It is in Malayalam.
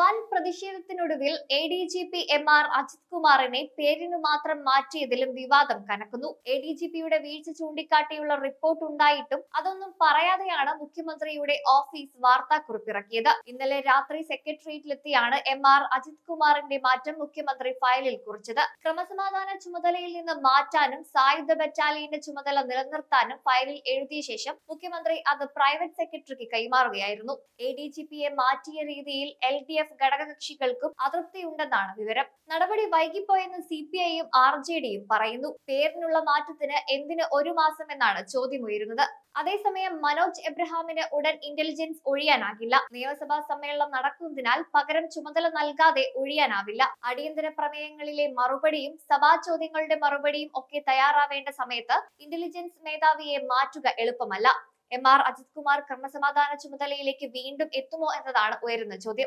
വൻ പ്രതിഷേധത്തിനൊടുവിൽ ADGP MR അജിത് കുമാറിനെ പേരിനു മാത്രം മാറ്റിയതിലും വിവാദം കനക്കുന്നു. ADGPയുടെ വീഴ്ച ചൂണ്ടിക്കാട്ടിയുള്ള റിപ്പോർട്ട് ഉണ്ടായിട്ടും അതൊന്നും പറയാതെയാണ് മുഖ്യമന്ത്രിയുടെ ഓഫീസ് വാർത്താക്കുറിപ്പിറക്കിയത്. ഇന്നലെ രാത്രി സെക്രട്ടേറിയറ്റിലെത്തിയാണ് MR അജിത് കുമാറിന്റെ മാറ്റം മുഖ്യമന്ത്രി ഫയലിൽ കുറിച്ചത്. ക്രമസമാധാന ചുമതലയിൽ നിന്ന് മാറ്റാനും സായുധ ബറ്റാലിയന്റെ ചുമതല നിലനിർത്താനും ഫയലിൽ എഴുതിയ ശേഷം മുഖ്യമന്ത്രി അത് പ്രൈവറ്റ് സെക്രട്ടറിക്ക് കൈമാറുകയായിരുന്നു. ADGPയെ മാറ്റിയ രീതിയിൽ LDF ഘടകകക്ഷികൾക്കും അതൃപ്തിയുണ്ടെന്നാണ് വിവരം. നടപടി വൈകിപ്പോയെന്ന് CPIയും RJDയും പറയുന്നു. പേരിനുള്ള മാറ്റത്തിന് എന്തിന് 1 മാസം എന്നാണ് ചോദ്യമുയരുന്നത്. അതേസമയം മനോജ് എബ്രഹാമിന് ഉടൻ ഇന്റലിജൻസ് ഒഴിയാനാകില്ല. നിയമസഭാ സമ്മേളനം നടക്കുന്നതിനാൽ പകരം ചുമതല നൽകാതെ ഒഴിയാനാവില്ല. അടിയന്തര പ്രമേയങ്ങളിലെ മറുപടിയും സഭാ ചോദ്യങ്ങളുടെ മറുപടിയും ഒക്കെ തയ്യാറാവേണ്ട സമയത്ത് ഇന്റലിജൻസ് മേധാവിയെ മാറ്റുക എളുപ്പമല്ല. MR അജിത് കുമാർ ക്രമസമാധാന ചുമതലയിലേക്ക് വീണ്ടും എത്തുമോ എന്നതാണ് ഉയരുന്ന ചോദ്യം.